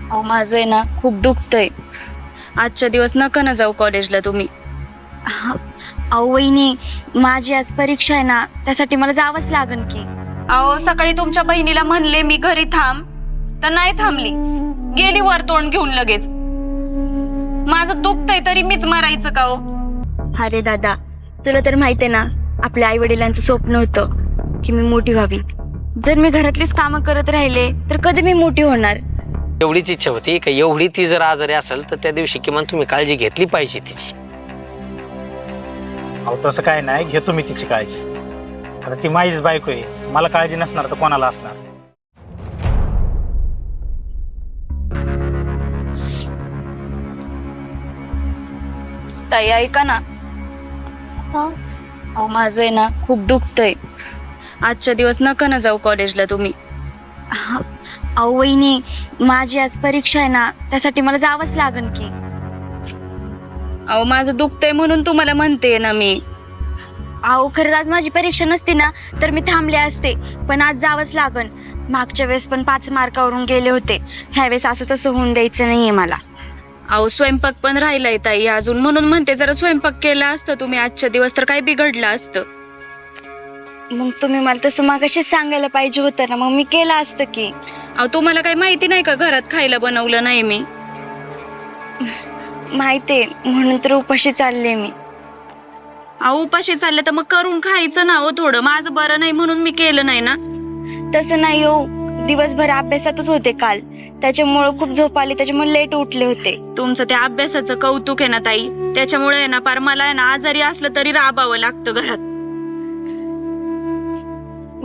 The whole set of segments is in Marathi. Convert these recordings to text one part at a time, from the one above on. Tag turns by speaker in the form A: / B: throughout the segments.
A: अहो माझं आहे ना खूप दुखतंय. आजच्या दिवस नका ना जाऊ कॉलेजला तुम्ही.
B: अहो वहिनी, माझी आज परीक्षा आहे ना, त्यासाठी मला जावंच लागन की.
A: अहो सकाळी तुमच्या बहिणीला म्हणले मी घरी थांब तर नाही थांबली, गेली वर तोंड घेऊन लगेच. माझं दुखतंय तरी मीच मरायचं का हो?
B: अरे दादा, तुला तर माहिती आहे ना, आपल्या आई वडिलांचं स्वप्न होतं की मी मोठी व्हावी. जर मी घरातलीच कामं करत राहिले तर कधी मी मोठी होणार?
C: एवढीच इच्छा होती का एवढी ती जर आजारी असेल तर त्या दिवशी किमान तुम्ही काळजी घेतली पाहिजे तिची.
D: अहो तसं काय नाही, घेतो मी तिची काळजी. आता ती माझीच बायको आहे, मला काळजी नसणार तर कोणाला असणार?
A: ताई ऐका ना. अहो माझं आहे ना खूप दुखतंय. आजच्या दिवस नका ना जाऊ कॉलेजला तुम्ही.
B: अहो वहिनी, माझी आज परीक्षा आहे ना, त्यासाठी मला जावंच लागन की.
A: अहो माझं दुखतंय म्हणून तुम्हाला म्हणते ना मी.
B: अहो खरंच आज माझी परीक्षा नसती ना तर मी थांबले असते, पण आज जावंच लागन. मागच्या वेळेस पण 5 मार्कावरून गेले होते, ह्यावेळेस असं तसं होऊन द्यायचं नाहीये मला.
A: अहो स्वयंपाक पण राहिलाय ताई अजून, म्हणून म्हणते जरा स्वयंपाक केला असतं तुम्ही आजच्या दिवस तर काय बिघडलं असतं.
B: मग तुम्ही मला तसं मागाशीच सांगायला पाहिजे होतं ना, मग मी केलं असतं की.
A: अहो तुम्हाला काही माहिती नाही का घरात खायला बनवलं नाही मी?
B: माहितीये, म्हणून तर उपाशी चालले मी.
A: अहो उपाशी चालले तर मग करून खायचं ना हो थोडं. माझं बरं नाही म्हणून मी केलं नाही ना.
B: तसं नाही हो, दिवसभर अभ्यासातच होते काल, त्याच्यामुळे खूप झोप आली, त्याच्यामुळे लेट उठले होते.
A: तुमचं त्या अभ्यासाचं कौतुक आहे ना ताई, त्याच्यामुळे आहे ना पार मला आहे ना आजारी असलं तरी राबावं लागतं घरात.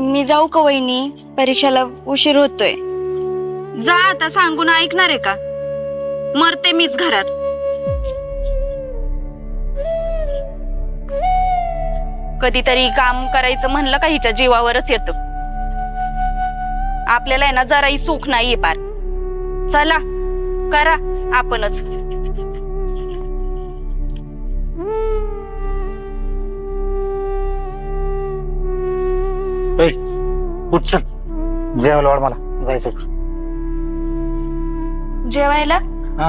B: मी जाऊ का वहिनी? परीक्षेला उशीर होतोय.
A: जा आता, सांगून ऐकणार आहे का? मरते मीच घरात. कधीतरी काम करायचं म्हणलं का हिच्या जीवावरच येतं. आपल्याला आहे ना जराही सुख नाहीये पार. चला करा आपणच.
D: उठ चल, जेवायला वाढ, मला जायचं.
A: जेवायला?
D: हा?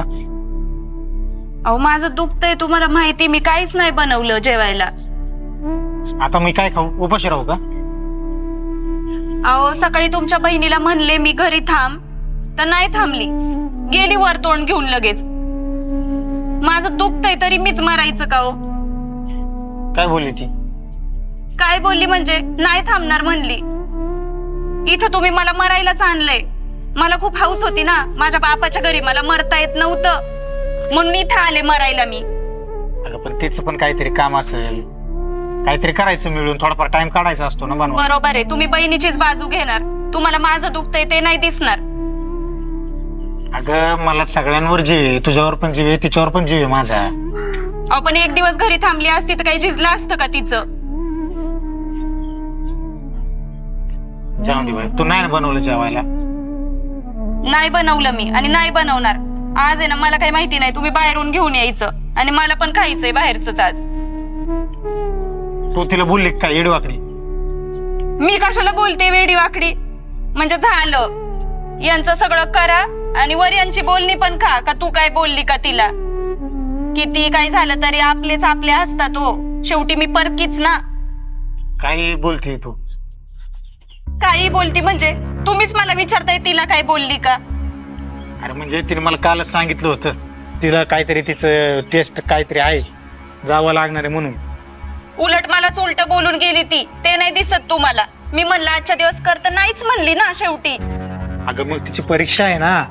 A: अहो माझं दुखतंय, तुम्हाला माहिती, मी काहीच नाही बनवलं जेवायला.
D: आता मी काय खाऊ? उपाशी राहू का?
A: अहो सकाळी तुमच्या बहिणीला म्हणले मी घरी थांब तर नाही थांबली, गेली वर तोंड घेऊन लगेच. माझं दुखतंय तरी मीच मरायचं का हो?
D: काय बोलली ती?
A: काय बोलली म्हणजे? नाही थांबणार म्हणली. इथं तुम्ही मला मरायलाच आणलंय. मला खूप हौस होती ना, माझ्या बापाच्या घरी मला मरता येत नव्हतं म्हणून इथं आले मरायला मी.
D: अगं पण तिचं पण काहीतरी काम असेल, काहीतरी करायचं मिळून, थोडाफार टाइम काढायचा असतो ना. बनवा.
A: बरोबर आहे, तुम्ही बहिणीचीच बाजू घेणार. तुम्हाला माझं दुखतंय ते नाही दिसणार.
D: अगं मला सगळ्यांवर जीव आहे, तुझ्यावर पण जीव आहे, तिच्यावर पण जीव आहे माझा.
A: अहो पण एक दिवस घरी थांबली असती तर काही झिजलं असतं का तिचं?
D: जाऊन दे बाई, तू नाही ना बनवलं जेवायला?
A: नाही बनवलं मी आणि नाही बनवणार. आज आहे ना मला काही माहिती नाही, तुम्ही बाहेरून घेऊन यायचं आणि मला पण खायचंय बाहेरच आज.
D: तू तिला बोलली काय येडवाकडी?
A: मी कशाला बोलते वेडी वाकडी? म्हणजे झालं यांचं सगळं करा आणि वर यांची बोलणी पण खा का तू काय बोलली का तिला? किती काय झालं तरी आपलेच आपले असतात हो, शेवटी मी परकीच ना.
D: काही बोलते तू?
A: काही बोलती म्हणजे? तुम्हीच मला विचारताय तिला काय बोलली का?
D: अरे म्हणजे तिने मला कालच सांगितलं होतं, तिला काहीतरी तिचं टेस्ट काहीतरी आहे, जावं लागणार आहे म्हणून.
A: उलट मलाच उलट बोलून गेली ती, ते नाही दिसत तुम्हाला? मी म्हणलं आजच्या दिवस कर तर नाहीच म्हणली ना शेवटी.
D: अगं मग तिची परीक्षा आहे ना,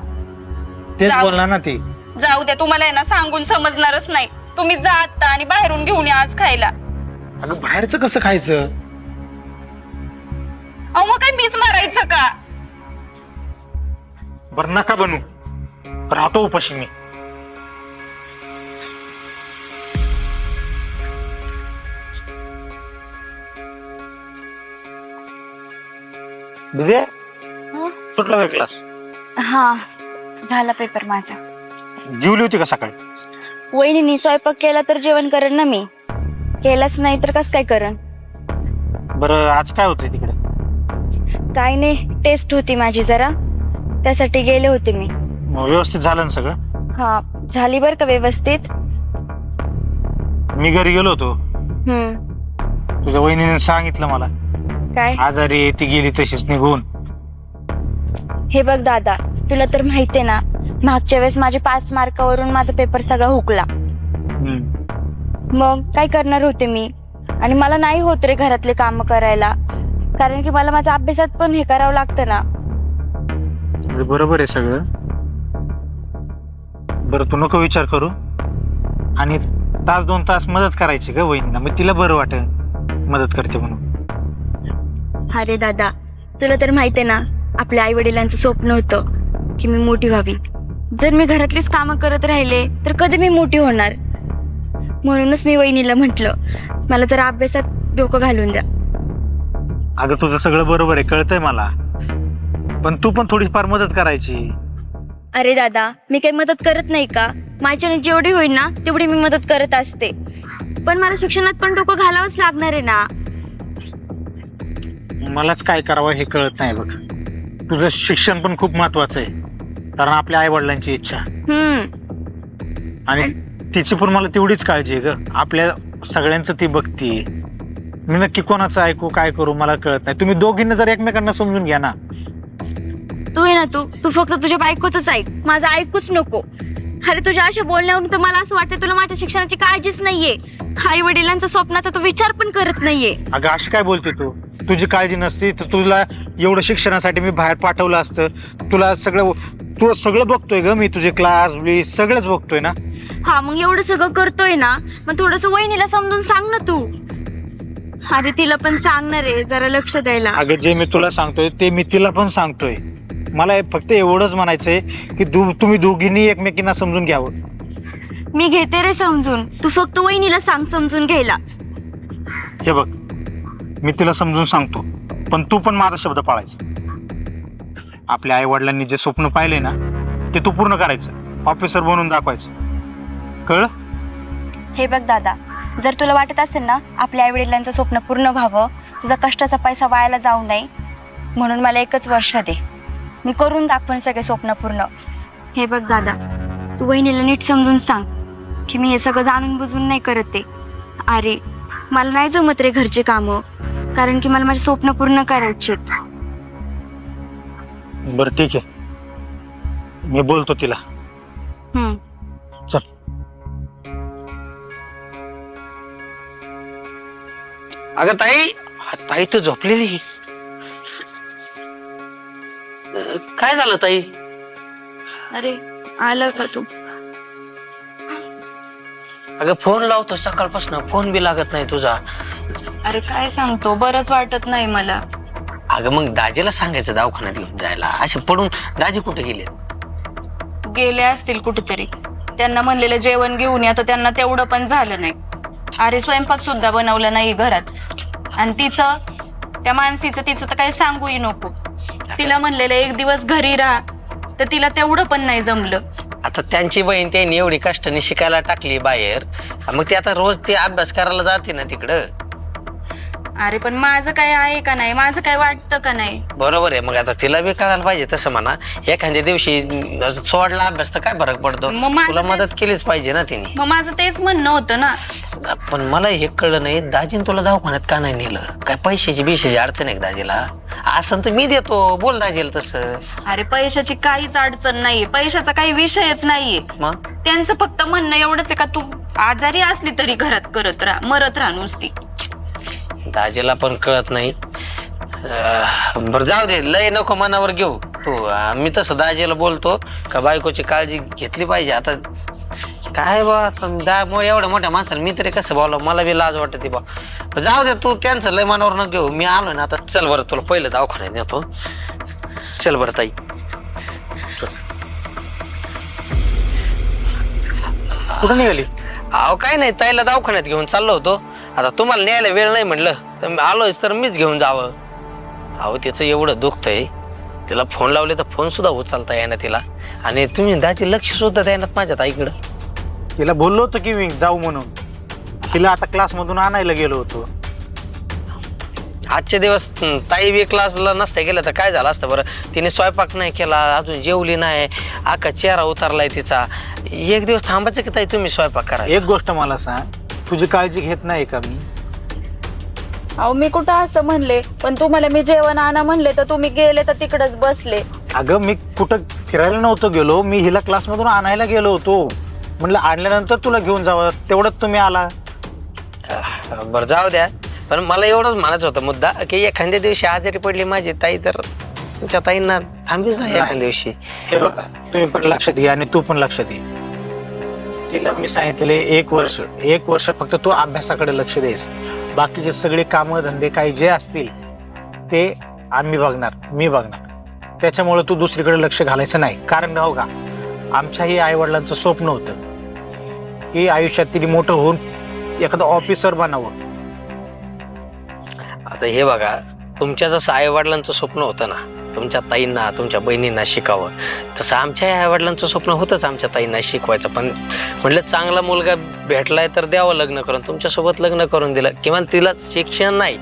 D: तेच बोलणार ना ती.
A: जाऊ द्या, तुम्हाला आहे ना सांगून समजणारच नाही. तुम्ही जा आता आणि बाहेरून घेऊन या आज खायला.
D: अगं बाहेरचं कसं खायचं?
A: अहो मग काय मीच मारायचं का?
D: बरं नका बनू, राहतो उपाशी मी. दिदे, सुटला का क्लास?
B: हा, झाला पेपर माझा.
D: जेवली होती का सकाळी?
B: वहिनीने स्वयंपाक केला तर जेवण करेन ना मी, केलाच नाही तर कसं काय करण?
D: बरं आज काय होतंय तिकडे?
B: काय नाही, टेस्ट होती माझी जरा, त्यासाठी गेले होते मी.
D: मग व्यवस्थित झालं ना सगळं?
B: हा झाली बरं का व्यवस्थित.
D: मी घरी गेलो होतो,
B: हम्म.
D: तुझ्या वहिनीने सांगितलं मला
B: काय?
D: आजारी आहे, ती गेली तशीच निघून.
B: हे बघ दादा, तुला तर माहितीये ना, मागच्या वेळेस माझे 5 मार्कावरून माझा पेपर सगळा हुकला. मग काय करणार होते मी, आणि मला नाही होत रे घरातले काम करायला, कारण की मला माझ्या अभ्यासात पण हे करावं लागतं ना.
D: बरोबर आहे सगळं. बरं तू नको विचार करू, आणि 1-2 तास मदत करायची ग वहिनीला, मग तिला बरं वाटेल मदत करते म्हणून.
B: अरे दादा, तुला तर माहितीये ना, आपल्या आई वडिलांचं स्वप्न होतं की मी मोठी व्हावी. जर मी घरातलीच कामं करत राहिले तर कधी मी मोठी होणार. म्हणूनच मी वहिनीला म्हटलं, मला जर अभ्यासात डोकं घालून द्या.
D: अगं तुझं सगळं बरोबर आहे, कळतंय मला, पण तू पण थोडीफार मदत करायची.
B: अरे दादा, मी काही मदत करत नाही का? माझ्याने जेवढी होईल ना तेवढी मी मदत करत असते, पण मला शिक्षणात पण डोकं घालावंच लागणार आहे ना.
D: मलाच काय करावं हे कळत नाही बघ. तुझं शिक्षण पण खूप महत्वाचं आहे, कारण आपल्या आई वडिलांची इच्छा, आणि तिची पण मला तेवढीच काळजी आहे ग. आपल्या सगळ्यांचं ती बघती. मी नक्की कोणाचं ऐकू काय करू मला कळत नाही. तुम्ही दोघींना जर एकमेकांना समजून घ्या ना.
B: तू आहे ना, तू फक्त तुझ्या बायकोच ऐक, माझं ऐकूच नको. अरे तुझ्या अशा बोलण्यावरून तर मला असं वाटतं तुला माझ्या शिक्षणाची काळजीच नाहीये. आई वडिलांच्या स्वप्नाचा तू विचार पण करत नाहीये.
D: अगं अशी काय बोलते तू? तुझी काळजी नसती तर तुला एवढं शिक्षणासाठी मी बाहेर पाठवलं असतं. तुला सगळं बघतोय ग मी, तुझे क्लास ब्लीस सगळंच बघतोय ना.
B: हा मग एवढं सगळं करतोय ना, मग थोडस वहिनीला समजून सांग ना तू. अरे तिला पण सांगणार आहे जरा लक्ष द्यायला.
D: अगं जे मी तुला सांगतोय ते मी तिला पण सांगतोय. मला फक्त एवढंच म्हणायचंय की तुम्ही दोघींनी एकमेकींना समजून घ्यावं.
B: मी घेते रे समजून, तू फक्त वहिनीला सांग समजून घ्यायला.
D: हे बघ, मी तिला समजून सांगतो, पण तू पण माझा शब्द पाळायचा. आपल्या आई वडिलांनी जे स्वप्न पाहिले ना ते तू पूर्ण करायचं, ऑफिसर बनवून दाखवायचं. कळलं?
B: हे बघ दादा, जर तुला वाटत असेल ना आपल्या आई वडिलांचं स्वप्न पूर्ण व्हावं, तुझा कष्टाचा पैसा वायाला जाऊ नये, म्हणून मला 1च वर्ष दे, मी करून दाखवेन सगळे स्वप्न पूर्ण. हे बघ दादा, तू वहिनीला नीट समजून सांग की मी हे सगळं जाणून बुजून नाही करत ते. अरे मला नाही जमत रे घरचे कामं, कारण की मला माझे स्वप्न पूर्ण करायचे.
D: बरं ठीक आहे, मी बोलतो तिला. चल.
C: अगं ताई तर झोपलेली. काय झालं ताई?
B: अरे आलं का तू?
C: अगं फोन लावतो सकाळपासून, फोन बी लागत नाही तुझा.
A: अरे काय सांगतो, बरंच वाटत नाही मला.
C: अगं मग दाजीला सांगायचं दवाखान्यात घेऊन जायला. असे पडून दाजी कुठे गेले?
A: गेले असतील कुठेतरी, त्यांना म्हणलेलं जेवण घेऊन या, तर त्यांना तेवढं पण झालं नाही. अरे स्वयंपाक सुद्धा बनवलं नाही घरात. आणि त्या मानसीचं तिचं तर काही सांगूही नको. तिला म्हणलेलं 1 दिवस घरी राहा, तर तिला तेवढं पण नाही जमलं.
C: आता त्यांची बहीण त्यांनी एवढी कष्टाने शिकायला टाकली बाहेर, मग ती आता रोज ती अभ्यास करायला जाते ना तिकडं.
A: अरे पण माझं काय आहे का नाही, माझं काय वाटतं का नाही?
C: बरोबर आहे, मग आता तिला बी कळायला पाहिजे. तसं म्हणा, एखाद्या दिवशी सोडला अभ्यास तर काय फरक पडतो? तुला मदत केलीच पाहिजे ना तिने.
A: मग माझं तेच म्हणणं होतं ना.
C: पण मला हे कळलं नाही, दाजीने तुला दवाखान्यात का नाही नेलं? काय पैशाची अडचण आहे दाजीला? असं तर मी देतो, बोल दाजीला तसं.
A: अरे पैशाची काहीच अडचण नाहीये, पैशाचा काही विषयच नाहीये.
C: मग
A: त्यांचं फक्त म्हणणं एवढंच आहे का तू आजारी असली तरी घरात मरत राहा नुसती.
C: दाजीला पण कळत नाही. बरं जाऊ दे, लय नको मनावर घेऊ तू. मी तसं दाजीला बोलतो का बायकोची काळजी घेतली पाहिजे. आता काय बा एवढ्या मोठ्या माणसाला मी तरी कसं बोलावं, मला बी लाज वाटते बा. जाऊ दे तू, त्यांचं लय मनावर न घेऊ. मी आलो ना आता. चल बरं, तुला पहिलं दवाखान्यात नेतो. चल बरं ताई.
D: कुठं निघाली?
C: अहो काय नाही, ताईला दवाखान्यात घेऊन चाललो होतो. आता तुम्हाला न्यायला वेळ नाही म्हणलं तर आलोयच, तर मीच घेऊन जावं. अहो तिचं एवढं दुखतंय, तिला फोन लावले तर फोन सुद्धा उचलता येणार तिला. आणि तुम्ही दाची लक्ष सुद्धा द्यायनात माझ्या ताईकडं.
D: तिला बोललो होतो की मी जाऊ म्हणून. तिला आता क्लासमधून आणायला गेलो होतो.
C: आजचे दिवस ताई बी क्लासला नसते गेल्या तर काय झालं असतं बरं. तिने स्वयंपाक नाही केला, अजून जेवली नाही, आका चेहरा उतरलाय तिचा. एक दिवस थांबायचं की ताई तुम्ही स्वयंपाक करा.
D: एक गोष्ट मला सांग, तुझी काळजी घेत नाही का मी?
A: अहो मी कुठं असं म्हणले, पण तुम्हाला मी जेवण आणा म्हणले तर तुम्ही गेले तर तिकडच बसले.
D: अगं मी कुठं फिरायला नव्हतो गेलो, मी हिला क्लासमधून आणायला गेलो होतो. म्हणलं आणल्यानंतर तुला घेऊन जावं, तेवढंच तुम्ही आला.
C: बरं जाऊ द्या, पण मला एवढंच म्हणायचं होतं मुद्दा की एखाद्या दिवशी आजारी पडली माझी ताई तर तुमच्या ताईंना थांबीच आहे एखाद्या दिवशी.
D: हे बघा, तुम्ही पण लक्षात घे आणि तू पण लक्षात घे. तिला मी सांगितले एक वर्ष फक्त तू अभ्यासाकडे लक्ष द्यायच. बाकीचे सगळे कामं धंदे काही जे असतील ते आम्ही बघणार, मी बघणार. त्याच्यामुळे तू दुसरीकडे लक्ष घालायचं नाही. कारण हो का, आमच्याही आईवडिलांचं स्वप्न होतं की आयुष्यात तिने मोठं होऊन एखादं ऑफिसर बनावं.
C: आता हे बघा, तुमच्या जसं आईवडिलांचं स्वप्न होतं ना तुमच्या ताईंना तुमच्या बहिणींना शिकावं, तसं आमच्या आईवडिलांचं स्वप्न होतंच आमच्या ताईंना शिकवायचं. पण म्हटलं चांगला मुलगा भेटलाय तर द्यावं लग्न करून, तुमच्यासोबत लग्न करून दिलं. किमान तिला शिक्षण नाही,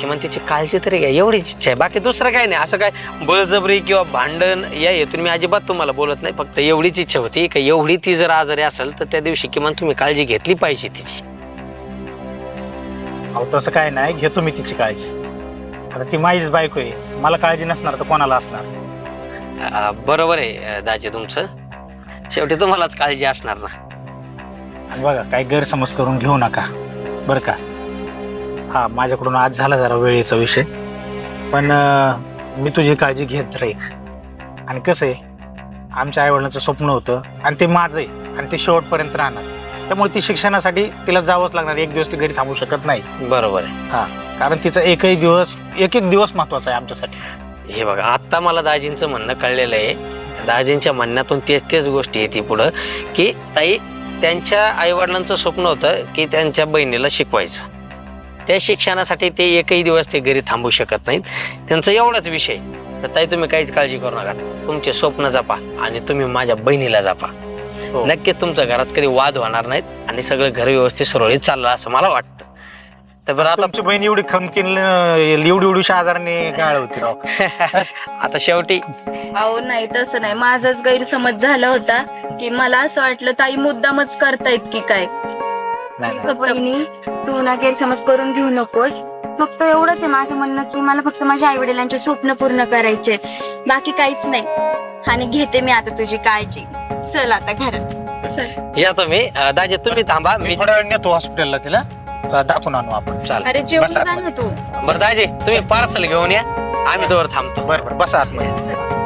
C: किमान तिची काळजी तरी घ्या, एवढीच इच्छा आहे. बाकी दुसरं काही नाही. असं काय बळजबरी किंवा भांडण या हेतून मी अजिबात तुम्हाला बोलत नाही. फक्त एवढीच इच्छा होती का एवढी ती जर आजारी असेल तर त्या दिवशी किमान तुम्ही काळजी घेतली पाहिजे तिची.
D: अहो तसं काय नाही, घेतो मी तिची काळजी. आता ती माझीच बायको आहे, मला काळजी नसणार तर कोणाला असणार?
C: बरोबर आहे दाजी तुमचं, शेवटी तुम्हालाच काळजी असणार ना.
D: आणि बघा, काही गैरसमज करून घेऊ नका बरं का. हा, माझ्याकडून आज झाला जरा वेळेचा विषय, पण मी तुझी काळजी घेत राहील. आणि कसं आहे, आमच्या आईवडिलांचं स्वप्न होतं आणि ते माझं आहे आणि ते शेवटपर्यंत राहणार. त्यामुळे ती शिक्षणासाठी तिला जावंच लागणार. एक दिवस ती घरी थांबू शकत नाही.
C: बरोबर आहे.
D: हा, कारण तिचा एक एक दिवस महत्वाचा आहे आमच्यासाठी.
C: हे बघा, आत्ता मला दाजींचं म्हणणं कळलेलं आहे. दाजींच्या म्हणण्यातून तेच गोष्टी येते पुढं की ताई त्यांच्या आईवडिलांचं स्वप्न होतं की त्यांच्या बहिणीला शिकवायचं. त्या शिक्षणासाठी ते एकही दिवस ते घरी थांबू शकत नाहीत. त्यांचा एवढाच विषय. तर ताई तुम्ही काहीच काळजी करू नका, तुमचे स्वप्न जपा आणि तुम्ही माझ्या बहिणीला जपा. नक्कीच तुमच्या घरात कधी वाद होणार नाहीत आणि सगळं घर व्यवस्थित सुरळीत चाललं असं मला वाटतं. तर बरं, आता
D: तुमची बहीण एवढी खमकीन एवढी आजाराने गाळ होती राव.
C: आता शेवटी
A: अहो नाही, तसं नाही. माझाच गैरसमज झाला होता की मला असं वाटलं ताई मुद्दामच करतायत की काय.
D: नाही,
B: बहिणी, तू ना गैरसमज करून घेऊ नकोस. फक्त एवढंच आहे माझं म्हणणं की मला फक्त माझ्या आई वडिलांचे स्वप्न पूर्ण करायचे, बाकी काहीच नाही. आणि घेते मी आता तुझी काळजी. चल आता घरात चल.
C: या तुम्ही. दाजी तुम्ही थांबा, मी
D: थोड्या वेळ नेतो हॉस्पिटलला तिला, दाखवून आणू आपण.
C: चाल.
A: अरे जेवण
D: बसा.
A: जा ना तू.
C: बरं दाजी, तुम्ही पार्सल घेऊन या, आम्ही दोवर थांबतो.
D: बरं बसा आतमध्ये.
A: चल.